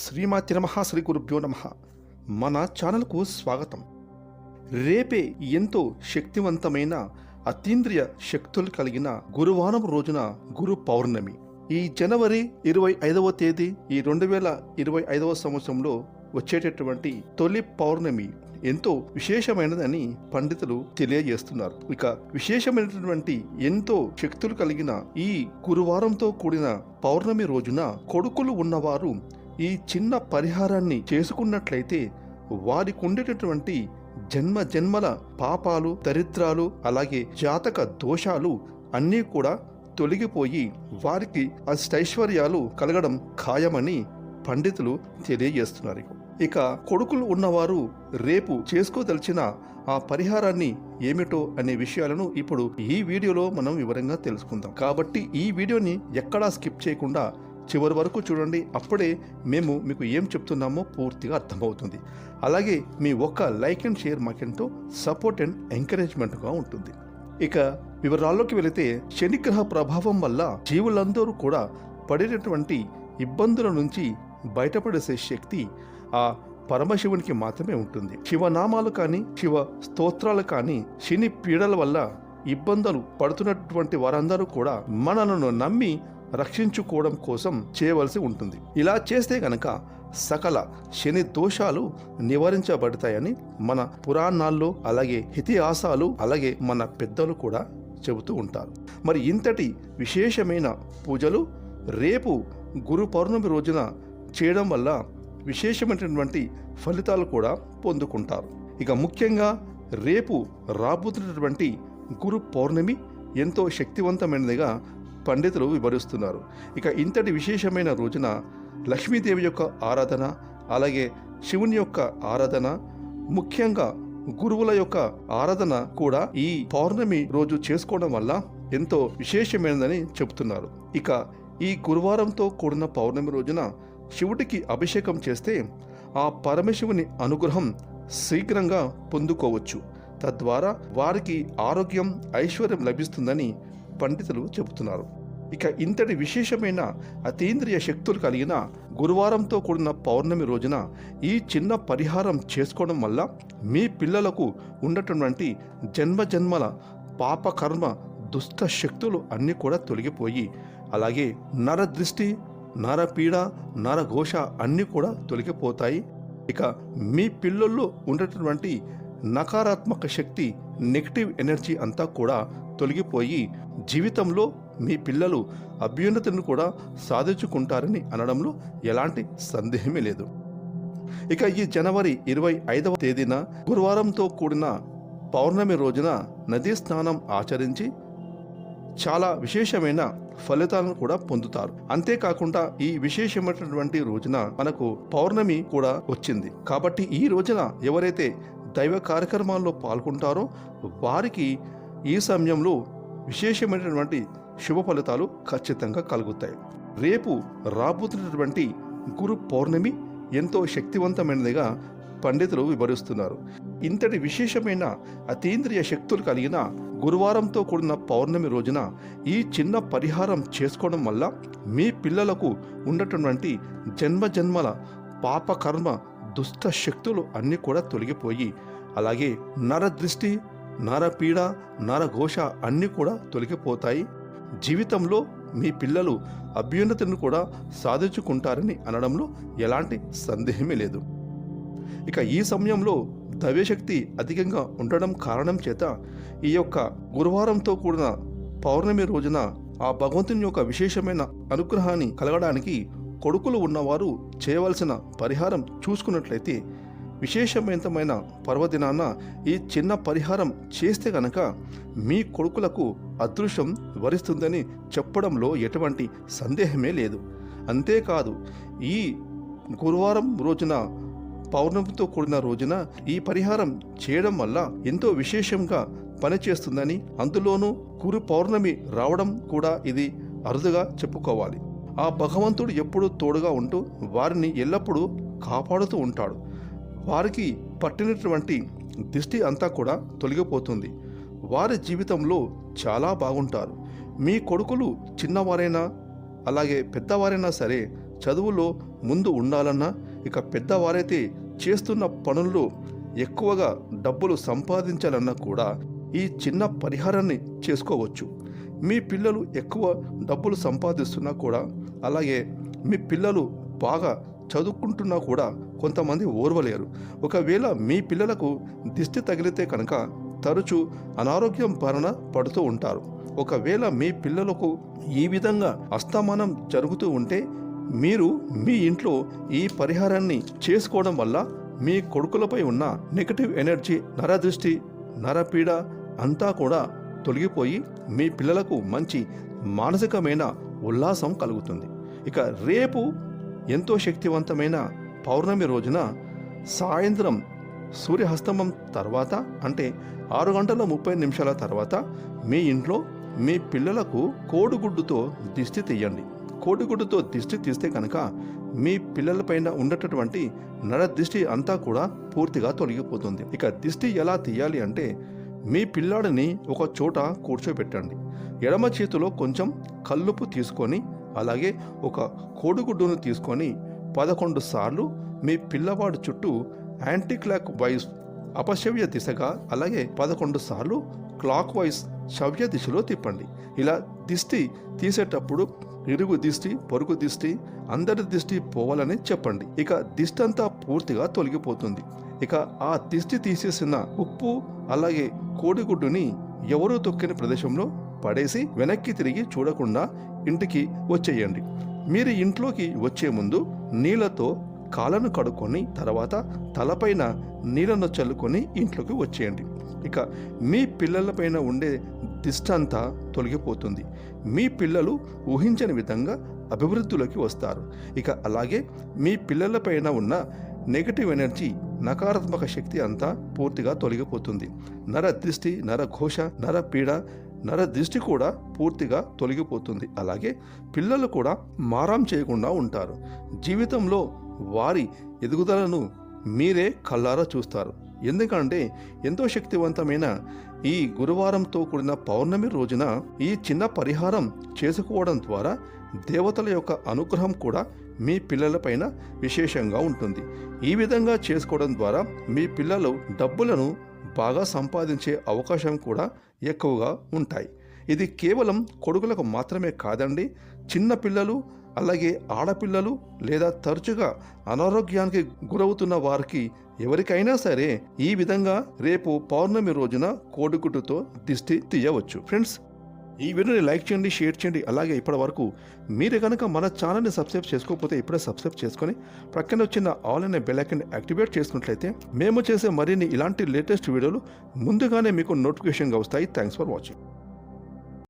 శ్రీమాతి నమః శ్రీ గురుభ్యో నమః. మన ఛానల్కు స్వాగతం. రేపే ఎంతో శక్తివంతమైన అతీంద్రియ శక్తులు కలిగిన గురువారం రోజున గురు పౌర్ణమి. ఈ జనవరి 25వ తేదీ ఈ 2025వ సంవత్సరంలో వచ్చేటటువంటి తొలి పౌర్ణమి ఎంతో విశేషమైనదని పండితులు తెలియజేస్తున్నారు. ఇక విశేషమైనటువంటి ఎంతో శక్తులు కలిగిన ఈ గురువారంతో కూడిన పౌర్ణమి రోజున కొడుకులు ఉన్నవారు ఈ చిన్న పరిహారాన్ని చేసుకున్నట్లయితే వారికి ఉండేటటువంటి జన్మ జన్మల పాపాలు, దరిద్రాలు, అలాగే జాతక దోషాలు అన్నీ కూడా తొలగిపోయి వారికి అష్టైశ్వర్యాలు కలగడం ఖాయమని పండితులు తెలియజేస్తున్నారు. ఇక కొడుకులు ఉన్నవారు రేపు చేసుకోదలిచిన ఆ పరిహారాన్ని ఏమిటో అనే విషయాలను ఇప్పుడు ఈ వీడియోలో మనం వివరంగా తెలుసుకుందాం. కాబట్టి ఈ వీడియోని ఎక్కడా స్కిప్ చేయకుండా చివరి వరకు చూడండి. అప్పుడే మేము మీకు ఏం చెప్తున్నామో పూర్తిగా అర్థమవుతుంది. అలాగే మీ ఒక్క లైక్ అండ్ షేర్ మాకెంతో సపోర్ట్ అండ్ ఎంకరేజ్మెంట్గా ఉంటుంది. ఇక వివరాల్లోకి వెళితే శనిగ్రహ ప్రభావం వల్ల జీవులందరూ కూడా పడేటటువంటి ఇబ్బందుల నుంచి బయటపడేసే శక్తి ఆ పరమశివునికి మాత్రమే ఉంటుంది. శివనామాలు కానీ శివ స్తోత్రాలు కానీ శని పీడల వల్ల ఇబ్బందులు పడుతున్నటువంటి వారందరూ కూడా మనలను నమ్మి రక్షించుకోవడం కోసం చేయవలసి ఉంటుంది. ఇలా చేస్తే గనక సకల శని దోషాలు నివారించబడతాయని మన పురాణాల్లో, అలాగే ఇతిహాసాలు, అలాగే మన పెద్దలు కూడా చెబుతూ ఉంటారు. మరి ఇంతటి విశేషమైన పూజలు రేపు గురు పౌర్ణమి రోజున చేయడం వల్ల విశేషమైనటువంటి ఫలితాలు కూడా పొందుకుంటారు. ఇక ముఖ్యంగా రేపు రాబోతున్నటువంటి గురు పౌర్ణమి ఎంతో శక్తివంతమైనదిగా పండితులు వివరిస్తున్నారు. ఇక ఇంతటి విశేషమైన రోజున లక్ష్మీదేవి యొక్క ఆరాధన, అలాగే శివుని యొక్క ఆరాధన, ముఖ్యంగా గురువుల యొక్క ఆరాధన కూడా ఈ పౌర్ణమి రోజు చేసుకోవడం వల్ల ఎంతో విశేషమైనదని చెబుతున్నారు. ఇక ఈ గురువారంతో కూడిన పౌర్ణమి రోజున శివుడికి అభిషేకం చేస్తే ఆ పరమశివుని అనుగ్రహం శీఘ్రంగా పొందుకోవచ్చు. తద్వారా వారికి ఆరోగ్యం, ఐశ్వర్యం లభిస్తుందని పండితులు చెబుతున్నారు. ఇక ఇంతటి విశేషమైన అతీంద్రియ శక్తులు కలిగిన గురువారంతో కూడిన పౌర్ణమి రోజున ఈ చిన్న పరిహారం చేసుకోవడం వల్ల మీ పిల్లలకు ఉన్నటువంటి జన్మజన్మల పాపకర్మ దుష్ట శక్తులు అన్నీ కూడా తొలగిపోయి, అలాగే నరదృష్టి, నరపీడ, నరఘోష అన్నీ కూడా తొలగిపోతాయి. ఇక మీ పిల్లల్లో ఉన్నటువంటి నకారాత్మక శక్తి, నెగిటివ్ ఎనర్జీ అంతా కూడా తొలగిపోయి జీవితంలో మీ పిల్లలు అభ్యున్నతిని కూడా సాధించుకుంటారని అనడంలో ఎలాంటి సందేహమే లేదు. ఇక ఈ జనవరి 25వ తేదీన గురువారంతో కూడిన పౌర్ణమి రోజున నదీ స్నానం ఆచరించి చాలా విశేషమైన ఫలితాలను కూడా పొందుతారు. అంతేకాకుండా ఈ విశేషమైనటువంటి రోజున మనకు పౌర్ణమి కూడా వచ్చింది. కాబట్టి ఈ రోజున ఎవరైతే దైవ కార్యక్రమాల్లో పాల్గొంటారో వారికి ఈ సమయంలో విశేషమైనటువంటి శుభ ఫలితాలు ఖచ్చితంగా కలుగుతాయి. రేపు రాబోతున్నటువంటి గురు పౌర్ణమి ఎంతో శక్తివంతమైనదిగా పండితులు వివరిస్తున్నారు. ఇంతటి విశేషమైన అతీంద్రియ శక్తులు కలిగిన గురువారంతో కూడిన పౌర్ణమి రోజున ఈ చిన్న పరిహారం చేసుకోవడం వల్ల మీ పిల్లలకు ఉన్నటువంటి జన్మజన్మల పాపకర్మ దుష్ట శక్తులు అన్నీ కూడా తొలగిపోయి, అలాగే నరదృష్టి, నరపీడ, నరఘోష అన్నీ కూడా తొలగిపోతాయి. జీవితంలో మీ పిల్లలు అభ్యున్నతిని కూడా సాధించుకుంటారని అనడంలో ఎలాంటి సందేహమే లేదు. ఇక ఈ సమయంలో దైవశక్తి అధికంగా ఉండడం కారణం చేత ఈ యొక్క గురువారంతో కూడిన పౌర్ణమి రోజున ఆ భగవంతుని యొక్క విశేషమైన అనుగ్రహాన్ని కలగడానికి కొడుకులు ఉన్నవారు చేయవలసిన పరిహారం చూసుకున్నట్లయితే విశేషమైన పర్వదినాన ఈ చిన్న పరిహారం చేస్తే గనక మీ కొడుకులకు అదృష్టం వరిస్తుందని చెప్పడంలో ఎటువంటి సందేహమే లేదు. అంతేకాదు, ఈ గురువారం రోజున పౌర్ణమితో కూడిన రోజున ఈ పరిహారం చేయడం వల్ల ఎంతో విశేషంగా పనిచేస్తుందని, అందులోనూ గురు పౌర్ణమి రావడం కూడా ఇది అరుదుగా చెప్పుకోవాలి. ఆ భగవంతుడు ఎప్పుడూ తోడుగా ఉంటూ వారిని ఎల్లప్పుడూ కాపాడుతూ ఉంటాడు. వారికి పట్టినటువంటి దిష్టి అంతా కూడా తొలగిపోతుంది. వారి జీవితంలో చాలా బాగుంటారు. మీ కొడుకులు చిన్నవారైనా అలాగే పెద్దవారైనా సరే చదువులో ముందు ఉండాలన్నా, ఇక పెద్దవారైతే చేస్తున్న పనుల్లో ఎక్కువగా డబ్బులు సంపాదించాలన్నా కూడా ఈ చిన్న పరిహారాన్ని చేసుకోవచ్చు. మీ పిల్లలు ఎక్కువ డబ్బులు సంపాదిస్తున్నా కూడా, అలాగే మీ పిల్లలు బాగా చదువుకుంటున్నా కూడా కొంతమంది ఓర్వలేరు. ఒకవేళ మీ పిల్లలకు దిష్టి తగిలితే కనుక తరచూ అనారోగ్యం బారిన పడుతూ ఉంటారు. ఒకవేళ మీ పిల్లలకు ఈ విధంగా అస్తమానం జరుగుతూ ఉంటే మీరు మీ ఇంట్లో ఈ పరిహారాన్ని చేసుకోవడం వల్ల మీ కొడుకులపై ఉన్న నెగటివ్ ఎనర్జీ, నరదృష్టి, నరపీడ అంతా కూడా తొలగిపోయి మీ పిల్లలకు మంచి మానసికమైన ఉల్లాసం కలుగుతుంది. ఇక రేపు ఎంతో శక్తివంతమైన పౌర్ణమి రోజున సాయంత్రం సూర్యాస్తమం తర్వాత, అంటే 6:30 తర్వాత మీ ఇంట్లో మీ పిల్లలకు కోడిగుడ్డుతో దిష్టి తీయండి. కోడిగుడ్డుతో దిష్టి తీస్తే కనుక మీ పిల్లలపైన ఉండేటటువంటి నరదృష్టి అంతా కూడా పూర్తిగా తొలగిపోతుంది. ఇక దిష్టి ఎలా తీయాలి అంటే, మీ పిల్లాడిని ఒక చోట కూర్చోబెట్టండి. ఎడమ చేతిలో కొంచెం కల్లుపు తీసుకొని, అలాగే ఒక కోడిగుడ్డును తీసుకొని 11 సార్లు మీ పిల్లవాడి చుట్టూ యాంటీ క్లాక్ వైజ్ అపశవ్య దిశగా, అలాగే 11 సార్లు క్లాక్ వైజ్ శవ్య దిశలో తిప్పండి. ఇలా దిష్టి తీసేటప్పుడు ఇరుగు దిష్టి, పొరుగు దిష్టి, అందరి దిష్టి పోవాలని చెప్పండి. ఇక దిష్టి అంతా పూర్తిగా తొలగిపోతుంది. ఇక ఆ దిష్టి తీసేసిన ఉప్పు అలాగే కోడిగుడ్డుని ఎవరూ తొక్కిన ప్రదేశంలో పడేసి వెనక్కి తిరిగి చూడకుండా ఇంటికి వచ్చేయండి. మీరు ఇంట్లోకి వచ్చే ముందు నీళ్లతో కాళ్ళను కడుక్కొని తర్వాత తలపైన నీళ్ళను చల్లుకొని ఇంట్లోకి వచ్చేయండి. ఇక మీ పిల్లలపైన ఉండే దిష్టి అంతా తొలగిపోతుంది. మీ పిల్లలు ఊహించని విధంగా అభివృద్ధిలోకి వస్తారు. ఇక అలాగే మీ పిల్లలపైన ఉన్న నెగటివ్ ఎనర్జీ, నకారాత్మక శక్తి అంతా పూర్తిగా తొలగిపోతుంది. నరదృష్టి, నరఘోష, నరపీడ, నరదృష్టి కూడా పూర్తిగా తొలగిపోతుంది. అలాగే పిల్లలు కూడా మారం చేయకుండా ఉంటారు. జీవితంలో వారి ఎదుగుదలను మీరే కళ్ళారా చూస్తారు. ఎందుకంటే ఎంతో శక్తివంతమైన ఈ గురువారంతో కూడిన పౌర్ణమి రోజున ఈ చిన్న పరిహారం చేసుకోవడం ద్వారా దేవతల యొక్క అనుగ్రహం కూడా మీ పిల్లలపైన విశేషంగా ఉంటుంది. ఈ విధంగా చేసుకోవడం ద్వారా మీ పిల్లలు డబ్బులను బాగా సంపాదించే అవకాశం కూడా ఎక్కువగా ఉంటాయి. ఇది కేవలం కొడుకులకు మాత్రమే కాదండి, చిన్న పిల్లలు అలాగే ఆడపిల్లలు లేదా తరచుగా అనారోగ్యానికి గురవుతున్న వారికి ఎవరికైనా సరే ఈ విధంగా రేపు పౌర్ణమి రోజున కోడిగుడ్డుతో దిష్టి తీయవచ్చు. ఫ్రెండ్స్, ఈ వీడియోని లైక్ చేయండి, షేర్ చేయండి. అలాగే ఇప్పటి వరకు మీరు కనుక మన ఛానల్ని సబ్స్క్రైబ్ చేసుకోకపోతే ఇప్పుడే సబ్స్క్రైబ్ చేసుకొని ప్రక్కన వచ్చిన ఆల్ అనే బెల్ ఐకాన్ యాక్టివేట్ చేసుకున్నట్లయితే మేము చేసే మరిన్ని ఇలాంటి లేటెస్ట్ వీడియోలు ముందుగానే మీకు నోటిఫికేషన్గా వస్తాయి. Thanks for watching.